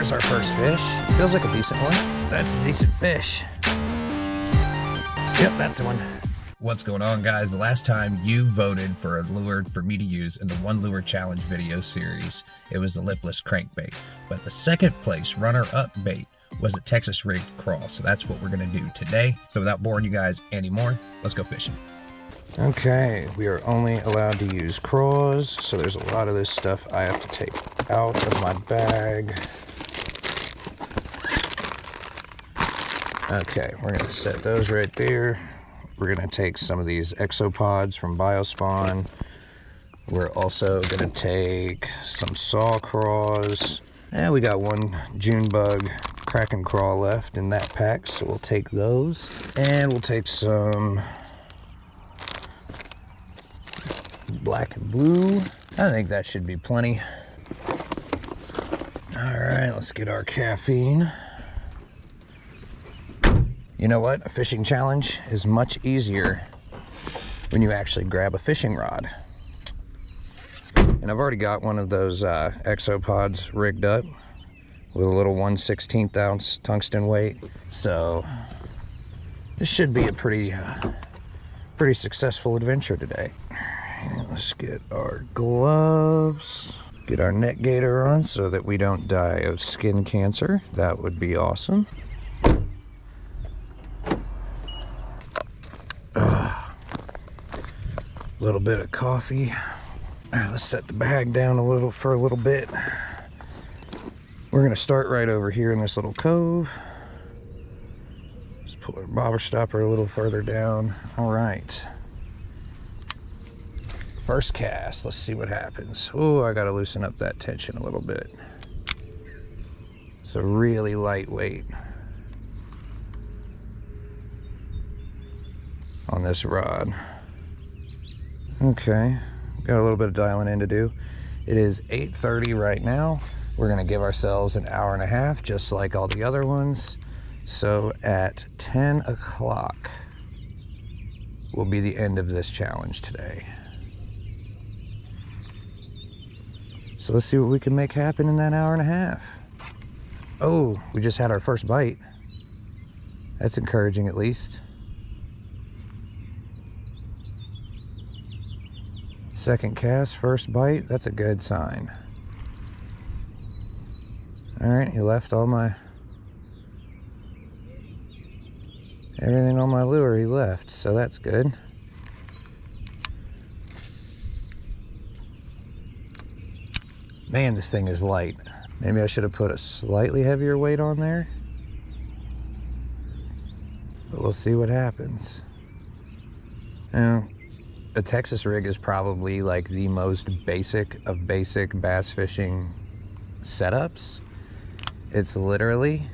There's our first fish. Feels like a decent one. That's a decent fish. Yep, that's the one. What's going on, guys? The last time you voted for a lure for me to use in the One Lure Challenge video series, it was the lipless crankbait. But the second place runner-up bait was a Texas rigged crawl. So that's what we're gonna do today. So without boring you guys anymore, let's go fishing. Okay, we are only allowed to use craws, so there's a lot of this stuff I have to take out of my bag. Okay, we're gonna set those right there. We're gonna take some of these Exopods from Biospawn. We're also gonna take some saw craws. And we got one June bug Kraken craw left in that pack, so we'll take those. And we'll take some black and blue. I think that should be plenty. All right, let's get our caffeine. You know what? A fishing challenge is much easier when you actually grab a fishing rod. And I've already got one of those Exopods rigged up with a little 1/16 ounce tungsten weight. So this should be a pretty successful adventure today. All right, let's get our gloves, get our neck gaiter on so that we don't die of skin cancer. That would be awesome. A little bit of coffee. All right, let's set the bag down for a little bit. We're gonna start right over here in this little cove. Just pull our bobber stopper a little further down. All right. First cast, let's see what happens. Oh, I gotta loosen up that tension a little bit. It's a really lightweight on this rod. Okay, got a little bit of dialing in to do. It is 8:30 right now. We're gonna give ourselves an hour and a half, just like all the other ones. So at 10 o'clock will be the end of this challenge today. So let's see what we can make happen in that hour and a half. Oh, we just had our first bite. That's encouraging at least. Second cast, first bite, that's a good sign. All right, he left everything on my lure he left, so that's good. Man, this thing is light. Maybe I should have put a slightly heavier weight on there. But we'll see what happens. A Texas rig is probably like the most basic of basic bass fishing setups. It's literally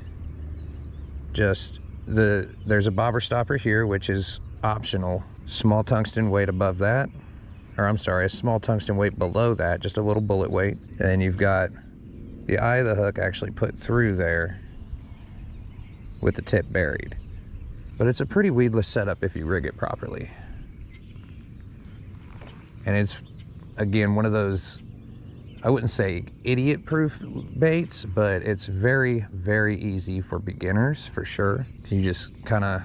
just there's a bobber stopper here, which is optional. Small tungsten weight above that, or I'm sorry, a small tungsten weight below that, just a little bullet weight. And then you've got the eye of the hook actually put through there with the tip buried. But it's a pretty weedless setup if you rig it properly. And it's, again, one of those, I wouldn't say idiot-proof baits, but it's very, very easy for beginners, for sure. You just kind of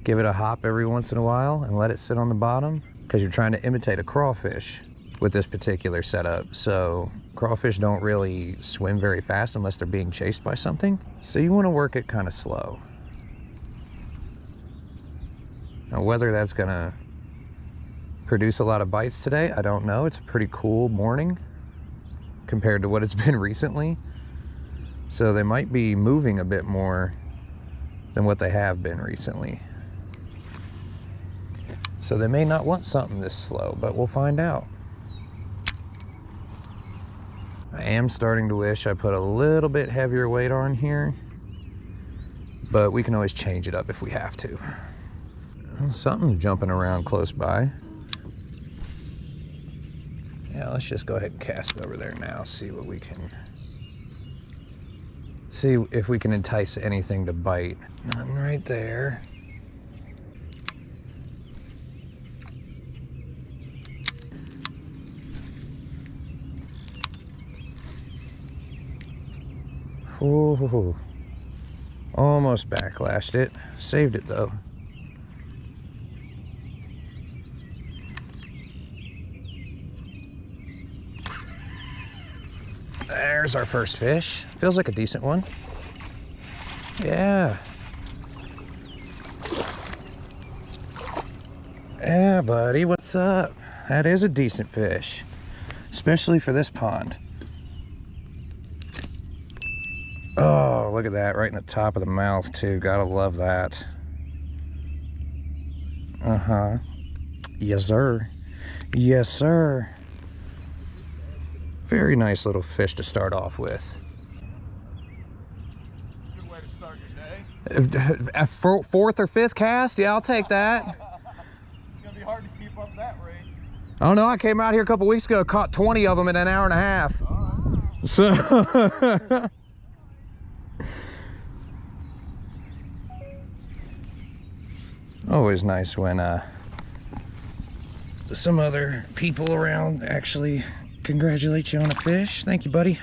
give it a hop every once in a while and let it sit on the bottom, because you're trying to imitate a crawfish with this particular setup. So crawfish don't really swim very fast unless they're being chased by something. So you want to work it kind of slow. Now, whether that's gonna produce a lot of bites today, I don't know. It's a pretty cool morning compared to what it's been recently. So they might be moving a bit more than what they have been recently. So they may not want something this slow, but we'll find out. I am starting to wish I put a little bit heavier weight on here, but we can always change it up if we have to. Well, something's jumping around close by. Yeah, let's just go ahead and cast it over there now, see if we can entice anything to bite. Nothing right there. Ooh. Almost backlashed it. Saved it though. There's our first fish. Feels like a decent one. Yeah. Yeah, buddy, what's up? That is a decent fish, especially for this pond. Oh, look at that, right in the top of the mouth too. Gotta love that. Uh-huh. Yes, sir. Yes, sir. Very nice little fish to start off with. Good way to start your day. A fourth or fifth cast? Yeah, I'll take that. It's gonna be hard to keep up that rate. I don't know, I came out here a couple weeks ago, caught 20 of them in an hour and a half. So... Always nice when some other people around actually congratulate you on a fish. Thank you, buddy.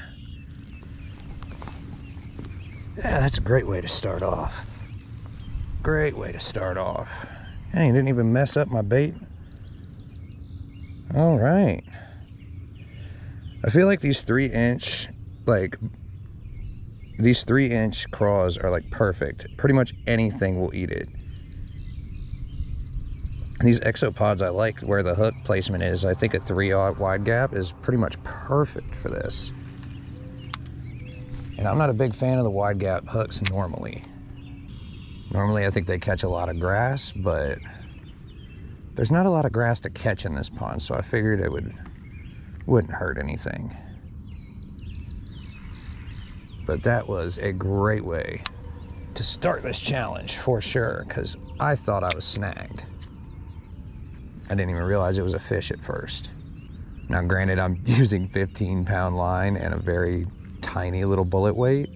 Yeah, that's a great way to start off. Great way to start off. Hey, you didn't even mess up my bait. All right. I feel like these 3-inch, these 3-inch craws are like perfect. Pretty much anything will eat it. These Exopods, I like where the hook placement is. I think a 3/0 wide gap is pretty much perfect for this. And I'm not a big fan of the wide gap hooks normally. Normally I think they catch a lot of grass, but there's not a lot of grass to catch in this pond, so I figured it wouldn't hurt anything. But that was a great way to start this challenge for sure, because I thought I was snagged. I didn't even realize it was a fish at first. Now granted, I'm using 15-pound line and a very tiny little bullet weight.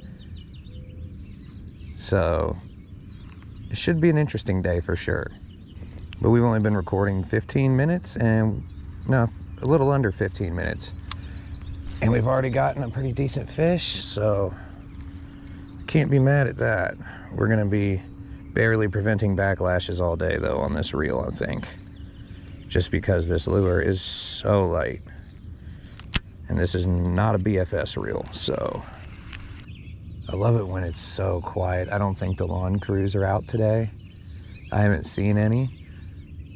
So it should be an interesting day for sure. But we've only been recording 15 minutes and no, a little under 15 minutes. And we've already gotten a pretty decent fish, so can't be mad at that. We're gonna be barely preventing backlashes all day though on this reel, I think. Just because this lure is so light. And this is not a BFS reel, so I love it when it's so quiet. I don't think the lawn crews are out today. I haven't seen any.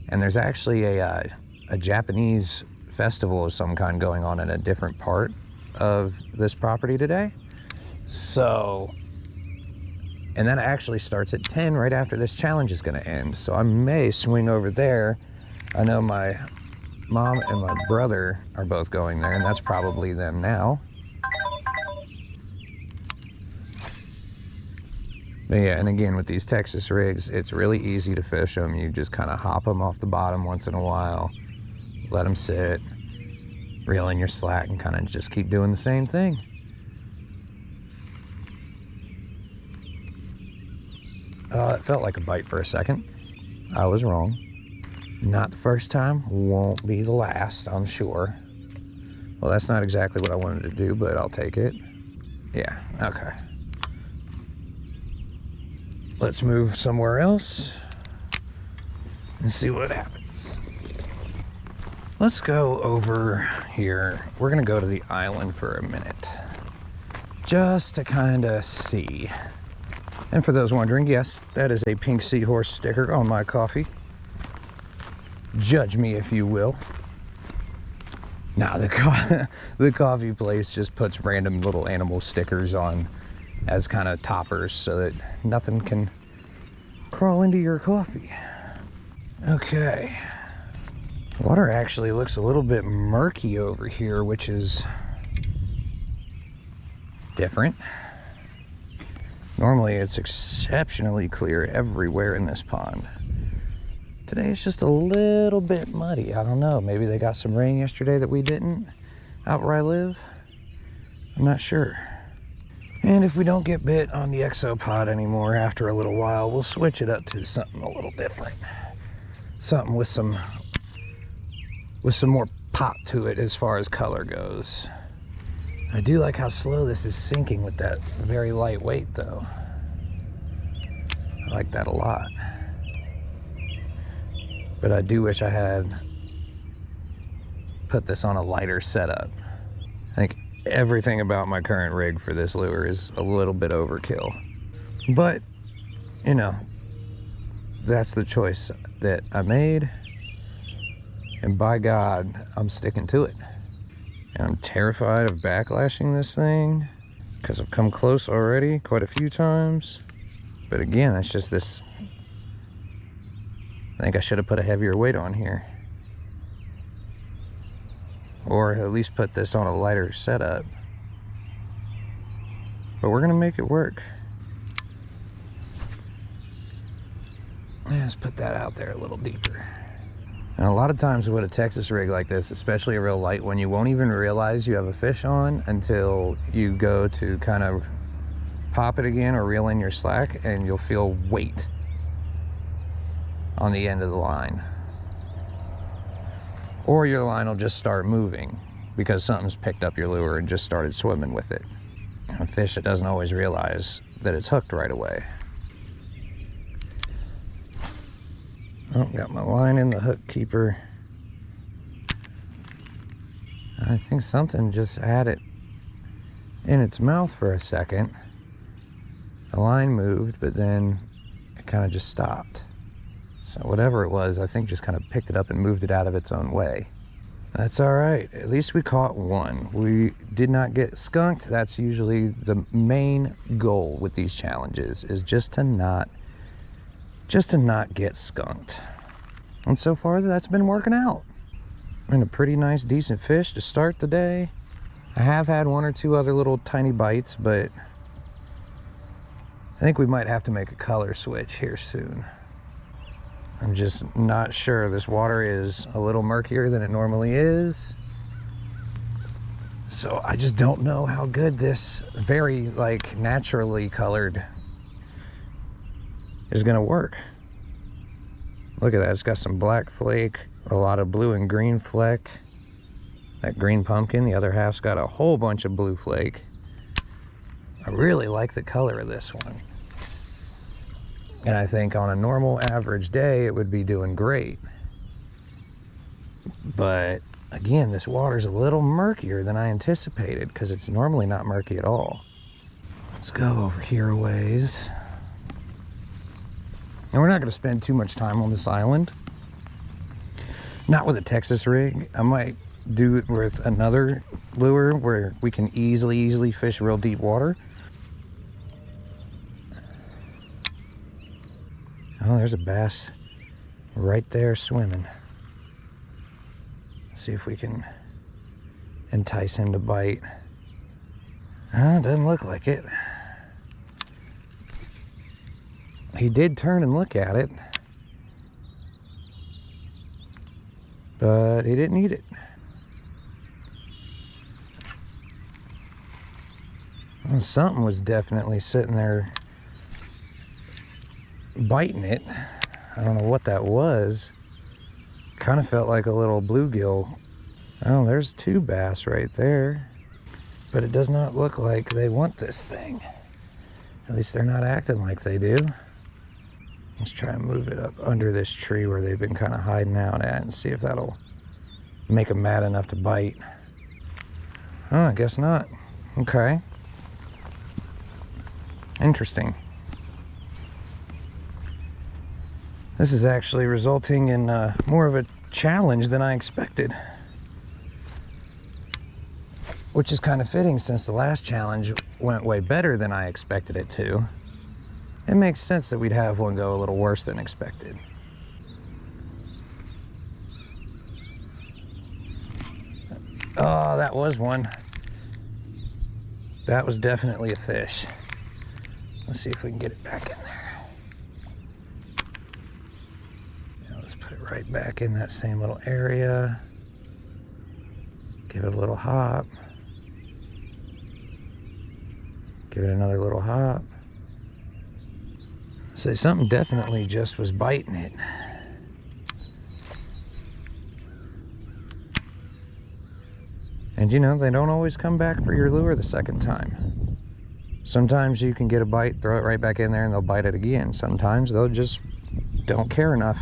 And there's actually a Japanese festival of some kind going on in a different part of this property today. So, and that actually starts at 10 right after this challenge is gonna end. So I may swing over there. I know my mom and my brother are both going there, and that's probably them now. But yeah, and again, with these Texas rigs, it's really easy to fish them. You just kind of hop them off the bottom once in a while, let them sit, reel in your slack, and kind of just keep doing the same thing. Oh, it felt like a bite for a second. I was wrong. Not the first time, won't be the last, I'm sure. Well, that's not exactly what I wanted to do, but I'll take it. Yeah, okay. Let's move somewhere else and see what happens. Let's go over here. We're gonna go to the island for a minute, just to kind of see. And for those wondering, yes, that is a pink seahorse sticker on my coffee. Judge me if you will. Nah, the coffee place just puts random little animal stickers on as kind of toppers so that nothing can crawl into your coffee. Okay. Water actually looks a little bit murky over here, which is different. Normally it's exceptionally clear everywhere in this pond. Today it's just a little bit muddy. I don't know, maybe they got some rain yesterday that we didn't out where I live. I'm not sure. And if we don't get bit on the Exopod anymore after a little while, we'll switch it up to something a little different. Something with some more pop to it as far as color goes. I do like how slow this is sinking with that very light weight though. I like that a lot. But I do wish I had put this on a lighter setup. I think everything about my current rig for this lure is a little bit overkill. But, you know, that's the choice that I made. And by God, I'm sticking to it. And I'm terrified of backlashing this thing because I've come close already quite a few times. But again, it's just this, I think I should have put a heavier weight on here. Or at least put this on a lighter setup. But we're gonna make it work. Yeah, let's put that out there a little deeper. And a lot of times with a Texas rig like this, especially a real light one, you won't even realize you have a fish on until you go to kind of pop it again or reel in your slack, and you'll feel weight on the end of the line. Or your line will just start moving because something's picked up your lure and just started swimming with it. And a fish that doesn't always realize that it's hooked right away. Oh, got my line in the hook keeper. I think something just had it in its mouth for a second. The line moved, but then it kind of just stopped. So whatever it was, I think just kind of picked it up and moved it out of its own way. That's all right. At least we caught one. We did not get skunked. That's usually the main goal with these challenges, is just to not get skunked. And so far that's been working out. And a pretty nice decent fish to start the day. I have had one or two other little tiny bites, but I think we might have to make a color switch here soon. I'm just not sure. This water is a little murkier than it normally is. So I just don't know how good this very like naturally colored is gonna work. Look at that, it's got some black flake, a lot of blue and green fleck. That green pumpkin, the other half's got a whole bunch of blue flake. I really like the color of this one. And I think on a normal average day, it would be doing great. But again, this water's a little murkier than I anticipated because it's normally not murky at all. Let's go over here a ways. And we're not going to spend too much time on this island. Not with a Texas rig. I might do it with another lure where we can easily fish real deep water. Oh, there's a bass right there swimming. See if we can entice him to bite. Doesn't look like it. He did turn and look at it, but he didn't eat it. Well, something was definitely sitting there biting it. I don't know what that was. Kind of felt like a little bluegill. Oh, there's two bass right there, but it does not look like they want this thing. At least they're not acting like they do. Let's try and move it up under this tree where they've been kind of hiding out at and see if that'll make them mad enough to bite. Oh, I guess not. Okay. Interesting. This is actually resulting in more of a challenge than I expected. Which is kind of fitting since the last challenge went way better than I expected it to. It makes sense that we'd have one go a little worse than expected. Oh, that was one. That was definitely a fish. Let's see if we can get it back in there. Yeah, let's put it right back in that same little area. Give it a little hop. Give it another little hop. So something definitely just was biting it. And you know, they don't always come back for your lure the second time. Sometimes you can get a bite, throw it right back in there, and they'll bite it again. Sometimes they'll just don't care enough.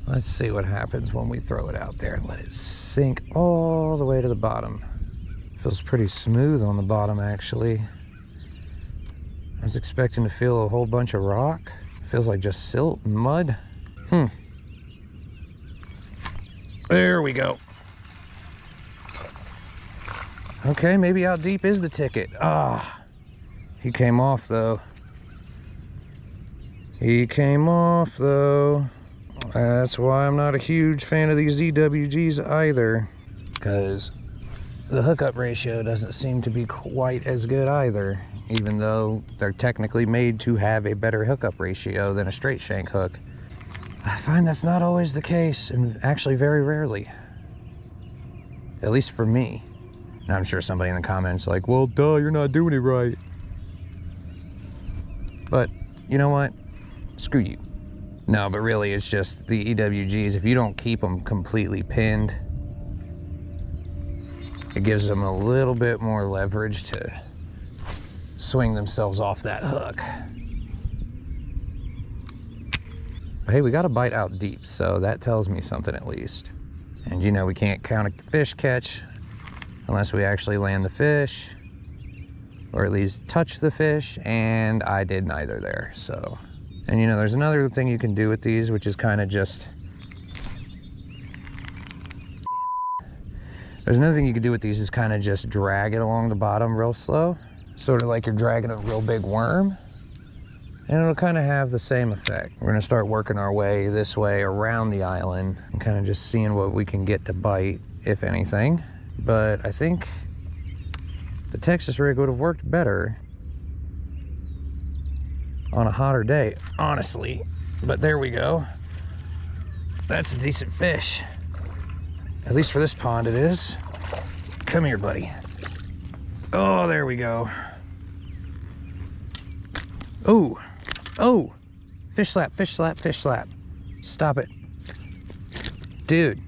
Let's see what happens when we throw it out there and let it sink all the way to the bottom. Feels pretty smooth on the bottom, actually. I was expecting to feel a whole bunch of rock. Feels like just silt and mud. There we go. Okay, maybe how deep is the ticket? Ah, he came off though. He came off though. That's why I'm not a huge fan of these EWGs either, because the hookup ratio doesn't seem to be quite as good either, even though they're technically made to have a better hookup ratio than a straight shank hook. I find that's not always the case, and actually very rarely. At least for me. And I'm sure somebody in the comments like, well, duh, you're not doing it right. But you know what? Screw you. No, but really it's just the EWGs, if you don't keep them completely pinned, it gives them a little bit more leverage to swing themselves off that hook. But hey, we got a bite out deep, so that tells me something at least. And you know, we can't count a fish catch unless we actually land the fish, or at least touch the fish, and I did neither there, so. And you know, there's another thing you can do with these, which is kind of just, there's another thing you can do with these is kind of just drag it along the bottom real slow, sort of like you're dragging a real big worm, and it'll kind of have the same effect. We're gonna start working our way this way around the island and kind of just seeing what we can get to bite, if anything. But I think the Texas rig would have worked better on a hotter day, honestly. But there we go. That's a decent fish. At least for this pond it is. Come here, buddy. Oh, there we go. Oh, oh, fish slap, fish slap, fish slap. Stop it. Dude.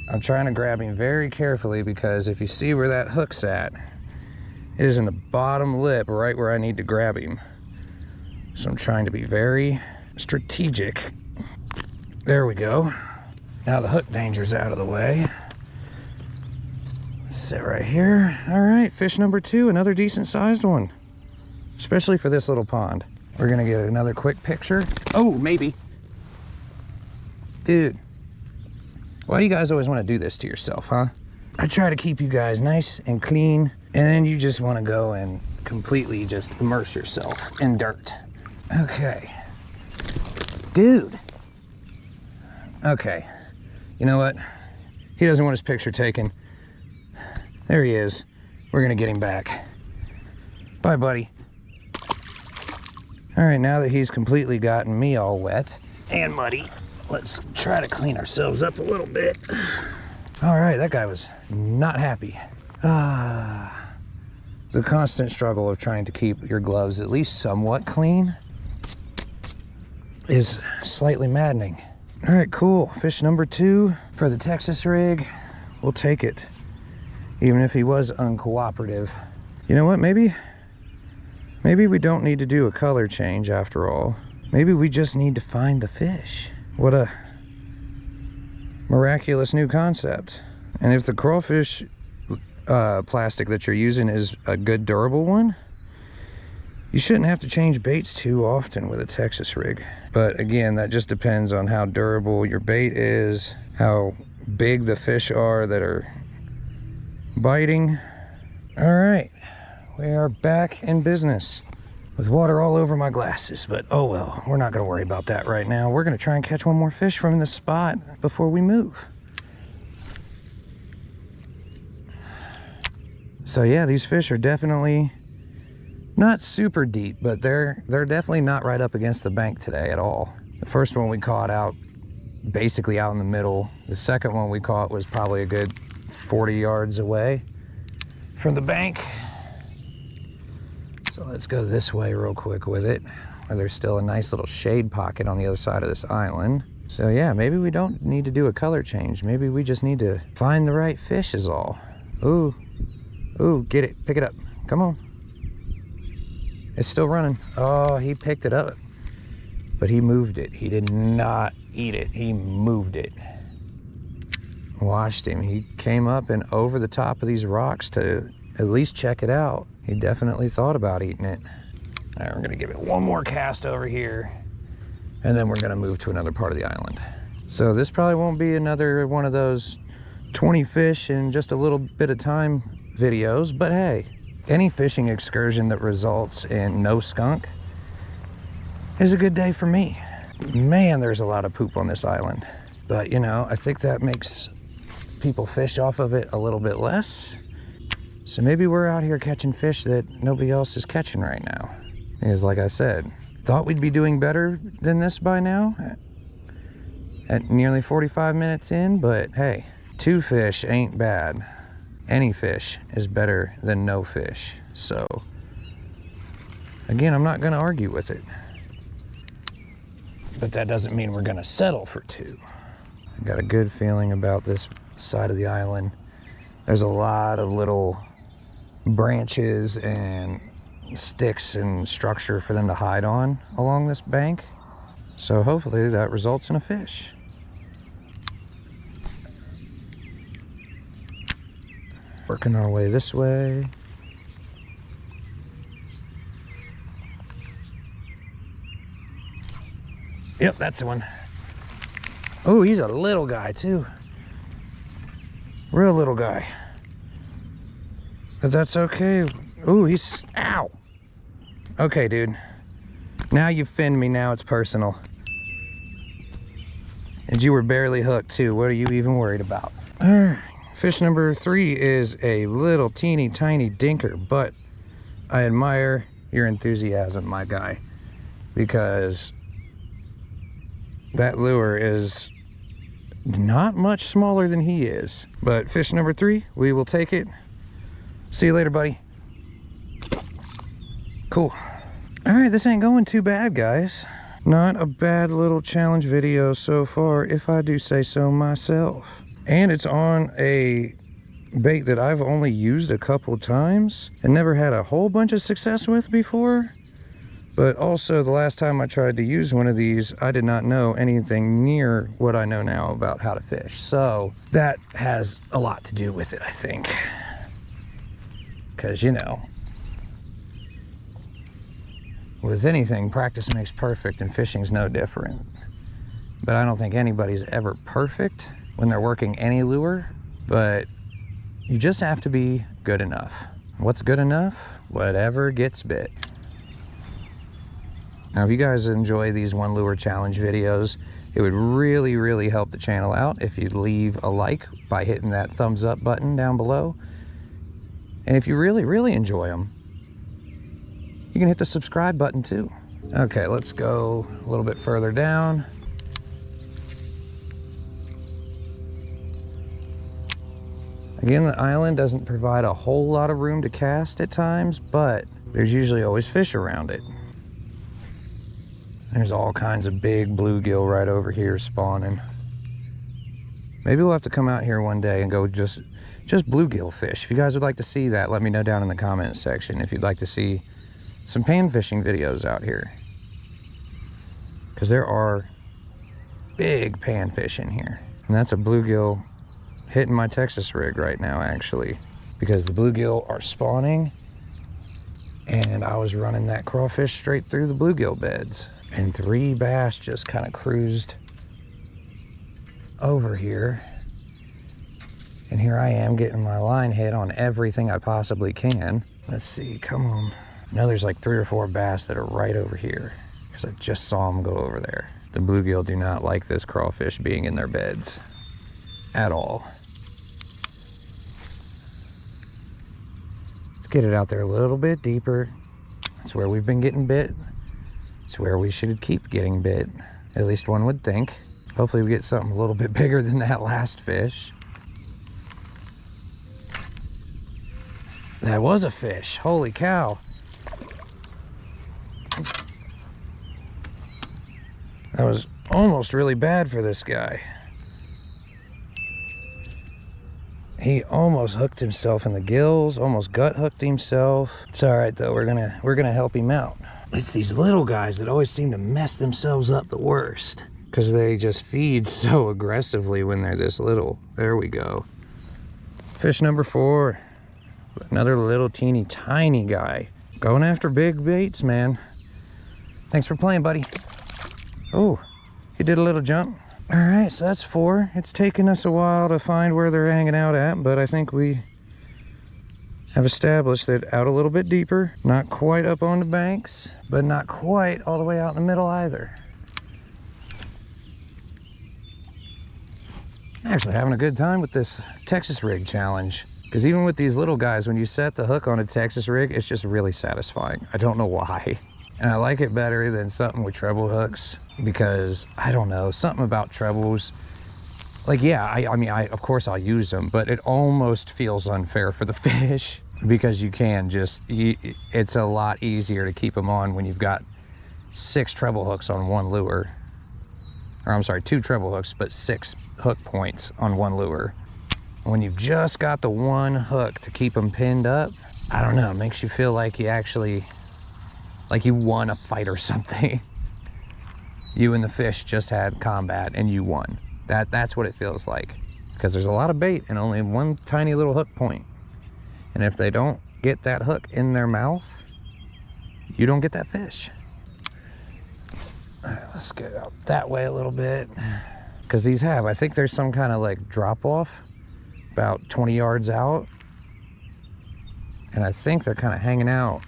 I'm trying to grab him very carefully, because if you see where that hook's at, it is in the bottom lip, right where I need to grab him. So I'm trying to be very strategic. There we go. Now the hook danger's out of the way. Sit right here. All right, fish number 2, another decent sized one, especially for this little pond. We're gonna get another quick picture. Oh, maybe. Dude, why do you guys always want to do this to yourself, huh? I try to keep you guys nice and clean, and then you just want to go and completely just immerse yourself in dirt. Okay. Dude. Okay. You know what? He doesn't want his picture taken. There he is. We're gonna get him back. Bye, buddy. All right, now that he's completely gotten me all wet and muddy, let's try to clean ourselves up a little bit. All right, that guy was not happy. The constant struggle of trying to keep your gloves at least somewhat clean is slightly maddening. All right, cool. Fish number 2 for the Texas rig. We'll take it, even if he was uncooperative. You know what, maybe we don't need to do a color change after all. Maybe we just need to find the fish. What a miraculous new concept. And if the crawfish plastic that you're using is a good durable one, you shouldn't have to change baits too often with a Texas rig. But again, that just depends on how durable your bait is, how big the fish are that are biting. All right, we are back in business with water all over my glasses, but oh well, we're not gonna worry about that right now. We're gonna try and catch one more fish from this spot before we move. So yeah, these fish are definitely not super deep, but they're definitely not right up against the bank today at all. The first one we caught out basically out in the middle. The second one we caught was probably a good 40 yards away from the bank. So let's go this way real quick with it. where there's still a nice little shade pocket on the other side of this island. So yeah, maybe we don't need to do a color change. Maybe we just need to find the right fish is all. Ooh, ooh, get it, pick it up. Come on. It's still running. Oh, he picked it up, but he moved it. He did not eat it, he moved it. Watched him, he came up and over the top of these rocks to at least check it out. He definitely thought about eating it. All right, we're gonna give it one more cast over here, and then we're gonna move to another part of the island. So this probably won't be another one of those 20 fish in just a little bit of time videos, but hey, any fishing excursion that results in no skunk is a good day for me. Man, there's a lot of poop on this island. But you know, I think that makes people fish off of it a little bit less. So maybe we're out here catching fish that nobody else is catching right now. Because like I said, thought we'd be doing better than this by now at nearly 45 minutes in, but hey, 2 fish ain't bad. Any fish is better than no fish. So again, I'm not gonna argue with it, but that doesn't mean we're gonna settle for 2. I got a good feeling about this side of the island. There's a lot of little branches and sticks and structure for them to hide on along this bank. So hopefully that results in a fish. Working our way this way. Yep, that's the one. Oh, he's a little guy too. Real little guy. But that's okay. Oh, he's, ow. Okay, dude. Now you've finned me, now it's personal. And you were barely hooked too. What are you even worried about? All right. Fish number 3 is a little teeny tiny dinker, but I admire your enthusiasm, my guy, because that lure is not much smaller than he is. But fish number 3, we will take it. See you later, buddy. Cool. All right, this ain't going too bad, guys. Not a bad little challenge video so far, if I do say so myself. And it's on a bait that I've only used a couple times and never had a whole bunch of success with before. But also the last time I tried to use one of these, I did not know anything near what I know now about how to fish. So that has a lot to do with it, I think. Because, you know, with anything, practice makes perfect, and fishing's no different. But I don't think anybody's ever perfect when they're working any lure, but you just have to be good enough. What's good enough? Whatever gets bit. Now, if you guys enjoy these one lure challenge videos, it would really, really help the channel out if you'd leave a like by hitting that thumbs up button down below. And if you really, really enjoy them, you can hit the subscribe button too. Okay, let's go a little bit further down. Again, the island doesn't provide a whole lot of room to cast at times, but there's usually always fish around it. There's all kinds of big bluegill right over here spawning. Maybe we'll have to come out here one day and go just bluegill fish. If you guys would like to see that, let me know down in the comments section if you'd like to see some pan fishing videos out here. Because there are big pan fish in here. And that's a bluegill hitting my Texas rig right now, actually, because the bluegill are spawning and I was running that crawfish straight through the bluegill beds, and 3 bass just kind of cruised over here, and here I am getting my line hit on everything I possibly can. Let's see, come on. Now there's like 3 or 4 bass that are right over here because I just saw them go over there. The bluegill do not like this crawfish being in their beds at all. Let's get it out there a little bit deeper. That's where we've been getting bit. It's where we should keep getting bit. At least one would think. Hopefully we get something a little bit bigger than that last fish. That was a fish. Holy cow. That was almost really bad for this guy. He almost hooked himself in the gills, almost gut hooked himself. It's all right though, we're gonna help him out. It's these little guys that always seem to mess themselves up the worst because they just feed so aggressively when they're this little. There we go. Fish number 4. Another little teeny tiny guy. Going after big baits, man. Thanks for playing, buddy. Oh, he did a little jump. All right, so that's 4. It's taken us a while to find where they're hanging out at, but I think we have established that out a little bit deeper, not quite up on the banks, but not quite all the way out in the middle either. Actually having a good time with this Texas rig challenge, because even with these little guys, when you set the hook on a Texas rig, it's just really satisfying. I don't know why. And I like it better than something with treble hooks because, I don't know, something about trebles. Like, yeah, I mean, of course I'll use them, but it almost feels unfair for the fish because you can just, it's a lot easier to keep them on when you've got 6 treble hooks on one lure. Or I'm sorry, 2 treble hooks, but 6 hook points on one lure. When you've just got the one hook to keep them pinned up, I don't know, it makes you feel like you actually, like you won a fight or something. You and the fish just had combat and you won. That's what it feels like. Because there's a lot of bait and only one tiny little hook point. And if they don't get that hook in their mouth, you don't get that fish. All right, let's get out that way a little bit. Because these have, I think there's some kind of like drop off about 20 yards out. And I think they're kind of hanging out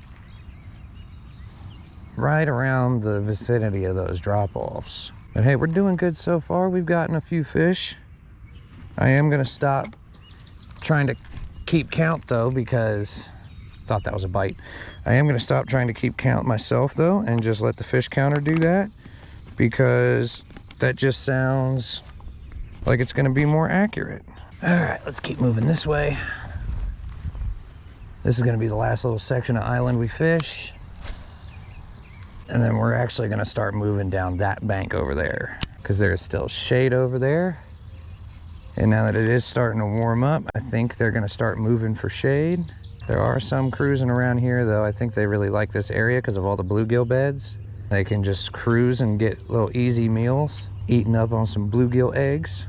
right around the vicinity of those drop-offs. But hey, we're doing good so far. We've gotten a few fish. I am gonna stop trying to keep count though, because I thought that was a bite. I am gonna stop trying to keep count myself though and just let the fish counter do that, because that just sounds like it's gonna be more accurate. All right, let's keep moving this way. This is gonna be the last little section of island we fish. And then we're actually gonna start moving down that bank over there because there's still shade over there. And now that it is starting to warm up, I think they're gonna start moving for shade. There are some cruising around here though. I think they really like this area because of all the bluegill beds. They can just cruise and get little easy meals, eating up on some bluegill eggs.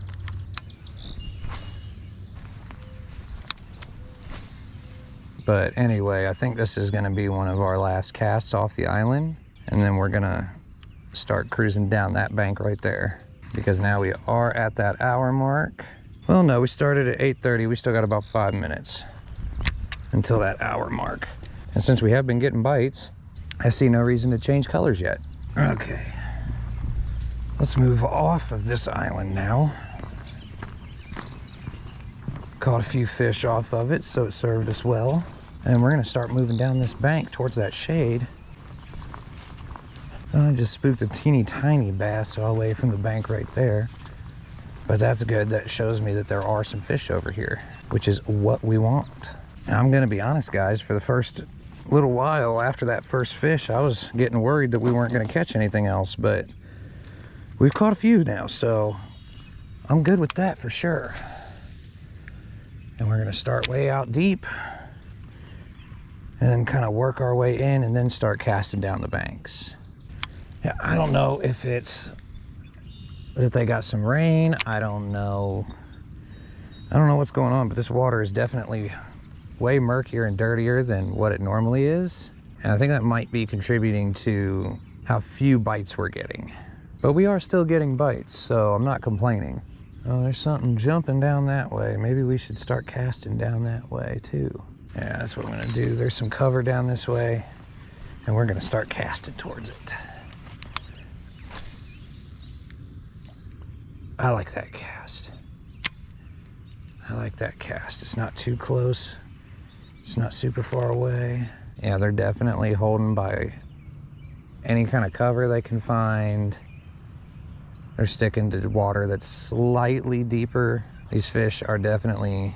But anyway, I think this is gonna be one of our last casts off the island. And then we're gonna start cruising down that bank right there, because now we are at that hour mark. Well, no, we started at 8:30. We still got about 5 minutes until that hour mark. And since we have been getting bites, I see no reason to change colors yet. Okay, let's move off of this island now. Caught a few fish off of it, so it served us well. And we're gonna start moving down this bank towards that shade. I just spooked a teeny tiny bass away from the bank right there. But that's good. That shows me that there are some fish over here, which is what we want. And I'm gonna be honest, guys, for the first little while after that first fish, I was getting worried that we weren't gonna catch anything else, but we've caught a few now, so I'm good with that for sure. And we're gonna start way out deep and then kind of work our way in and then start casting down the banks. Yeah, I don't know if it's that they got some rain. I don't know what's going on, but this water is definitely way murkier and dirtier than what it normally is. And I think that might be contributing to how few bites we're getting. But we are still getting bites, so I'm not complaining. Oh, there's something jumping down that way. Maybe we should start casting down that way too. Yeah, that's what I'm gonna do. There's some cover down this way, and we're gonna start casting towards it. I like that cast. I like that cast. It's not too close. It's not super far away. Yeah, they're definitely holding by any kind of cover they can find. They're sticking to water that's slightly deeper. These fish are definitely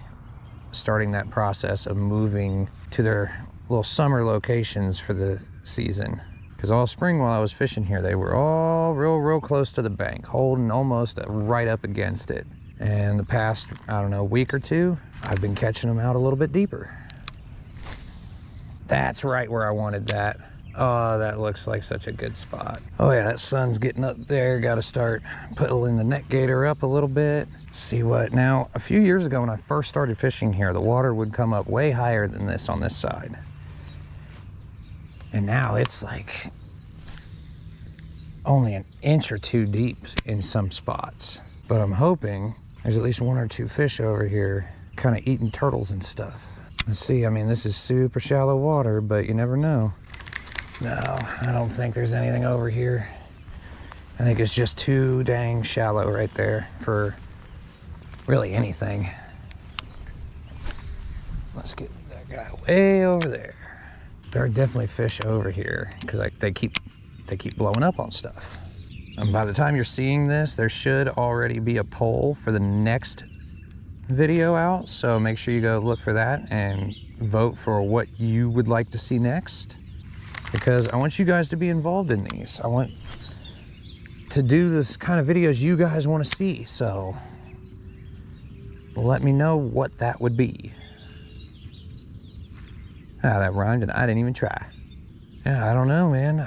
starting that process of moving to their little summer locations for the season. Because all spring while I was fishing here, they were all real close to the bank, holding almost right up against it. And the past, I don't know, week or two, I've been catching them out a little bit deeper. That's right where I wanted that. Oh, that looks like such a good spot. Oh yeah, that sun's getting up there. Got to start pulling the net gator up a little bit. See what, now a few years ago when I first started fishing here, the water would come up way higher than this on this side. And now it's like only an inch or two deep in some spots. But I'm hoping there's at least one or two fish over here kind of eating turtles and stuff. Let's see, I mean, this is super shallow water, but you never know. No, I don't think there's anything over here. I think it's just too dang shallow right there for really anything. Let's get that guy way over there. There are definitely fish over here because they keep blowing up on stuff. And by the time you're seeing this, there should already be a poll for the next video out. So make sure you go look for that and vote for what you would like to see next. Because I want you guys to be involved in these. I want to do this kind of videos you guys want to see. So let me know what that would be. Ah, that rhymed and I didn't even try. Yeah, I don't know, man.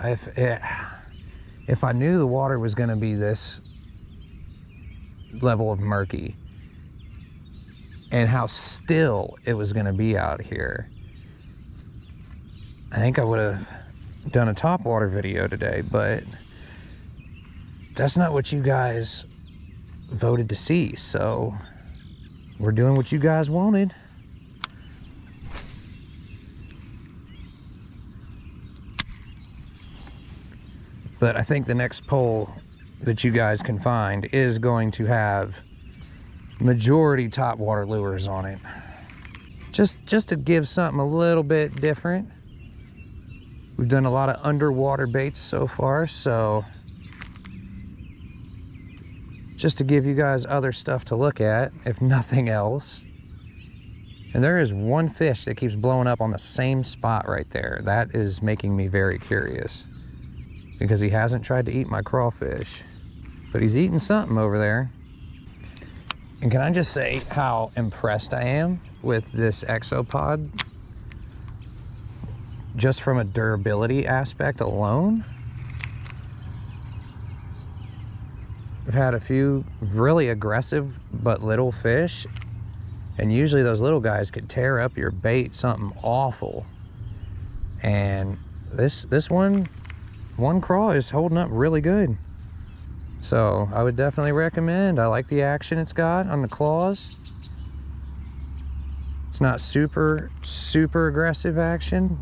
If I knew the water was going to be this level of murky and how still it was going to be out here, I think I would have done a topwater video today, but that's not what you guys voted to see, so we're doing what you guys wanted. But I think the next poll that you guys can find is going to have majority topwater lures on it. Just to give something a little bit different. We've done a lot of underwater baits so far, so just to give you guys other stuff to look at, if nothing else. And there is one fish that keeps blowing up on the same spot right there. That is making me very curious because he hasn't tried to eat my crawfish, but he's eating something over there. And can I just say how impressed I am with this Exopod? Just from a durability aspect alone. I've had a few really aggressive but little fish, and usually those little guys could tear up your bait something awful. And this one craw is holding up really good. So I would definitely recommend. I like the action it's got on the claws. It's not super aggressive action,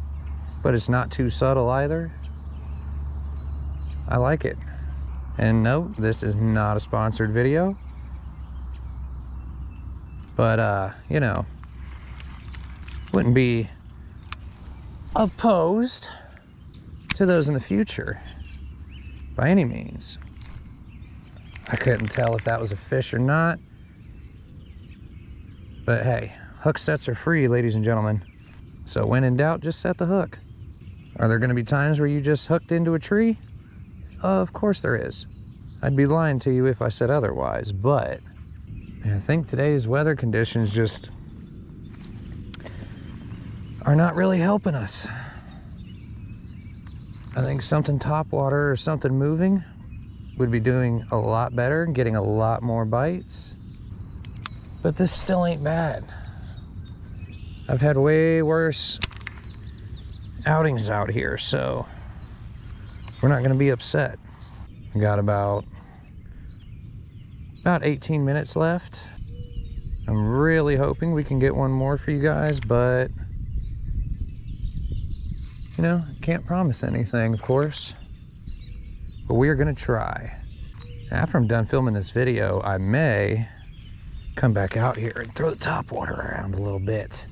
but it's not too subtle either. I like it. And no, this is not a sponsored video. But, you know, wouldn't be opposed to those in the future by any means. I couldn't tell if that was a fish or not. But hey, hook sets are free, ladies and gentlemen. So when in doubt, just set the hook. Are there going to be times where you just hooked into a tree? Of course there is. I'd be lying to you if I said otherwise, but I think today's weather conditions just are not really helping us. I think something topwater or something moving would be doing a lot better, getting a lot more bites. But this still ain't bad. I've had way worse outings out here, so we're not going to be upset. We got about 18 minutes left. I'm really hoping we can get one more for you guys, but you know, can't promise anything, of course, but we are going to try. After I'm done filming this video, I may come back out here and throw the topwater around a little bit.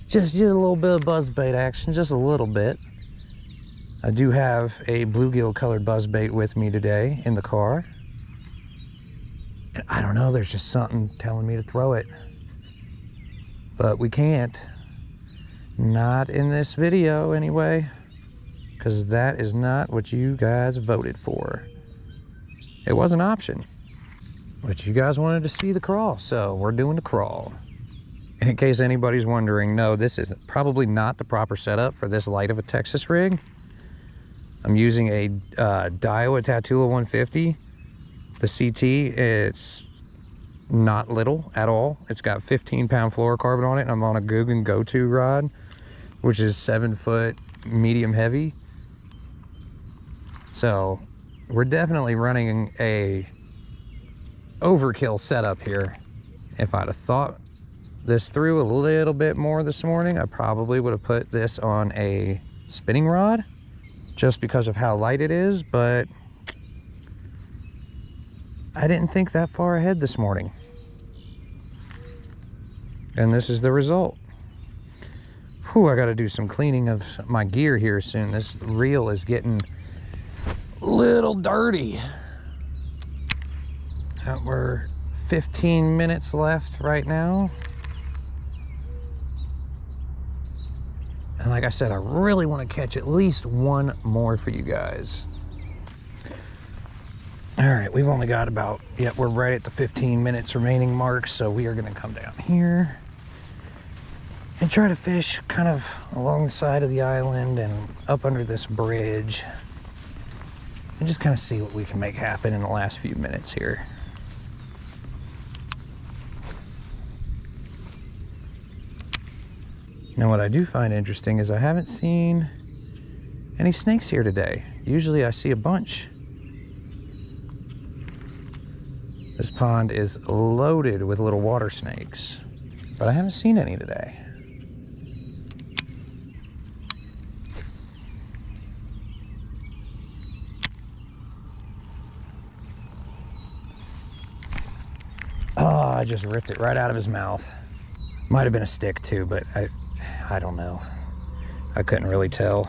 Just a little bit of buzzbait action, just a little bit. I do have a bluegill colored buzzbait with me today in the car. And I don't know, there's just something telling me to throw it. But we can't. Not in this video anyway. because that is not what you guys voted for. It was an option, but you guys wanted to see the crawl, so we're doing the crawl. And in case anybody's wondering, no, this is probably not the proper setup for this light of a Texas rig. I'm using a Daiwa Tatula 150. The CT, it's not little at all. It's got 15-pound fluorocarbon on it, and I'm on a Guggen Go-To rod, which is 7-foot medium heavy. So we're definitely running a overkill setup here. If I'd have thought this through a little bit more this morning, I probably would have put this on a spinning rod just because of how light it is, but I didn't think that far ahead this morning. And this is the result. Whew, I gotta do some cleaning of my gear here soon. This reel is getting a little dirty. We're 15 minutes left right now. And like I said, I really want to catch at least one more for you guys. All right, we've only got about, we're right at the 15 minutes remaining mark, so we are gonna come down here and try to fish kind of along the side of the island and up under this bridge and just kind of see what we can make happen in the last few minutes here. Now what I do find interesting is I haven't seen any snakes here today. Usually I see a bunch. This pond is loaded with little water snakes, but I haven't seen any today. Oh, I just ripped it right out of his mouth. Might have been a stick too, but I don't know. I couldn't really tell.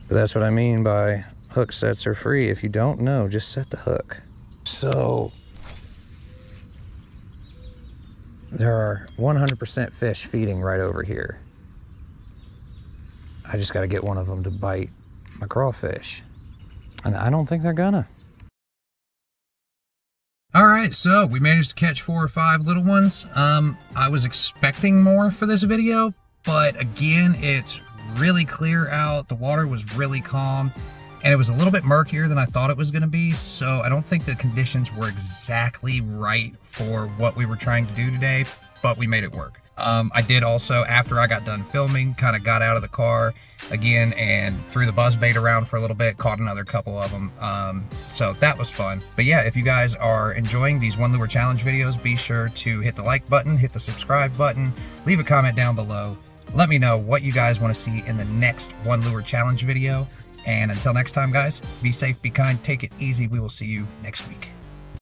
But that's what I mean by hook sets are free. If you don't know, just set the hook. So there are 100% fish feeding right over here. I just got to get one of them to bite my crawfish, and I don't think they're gonna. All right, so we managed to catch 4 or 5 little ones. I was expecting more for this video, but again, it's really clear out. The water was really calm, and it was a little bit murkier than I thought it was gonna be, so I don't think the conditions were exactly right for what we were trying to do today, but we made it work. I did also, after I got done filming, kind of got out of the car again and threw the buzzbait around for a little bit, caught another couple of them. So that was fun. But yeah, if you guys are enjoying these one lure challenge videos, be sure to hit the like button, hit the subscribe button, leave a comment down below. Let me know what you guys want to see in the next one lure challenge video. And until next time, guys, be safe, be kind, take it easy. We will see you next week.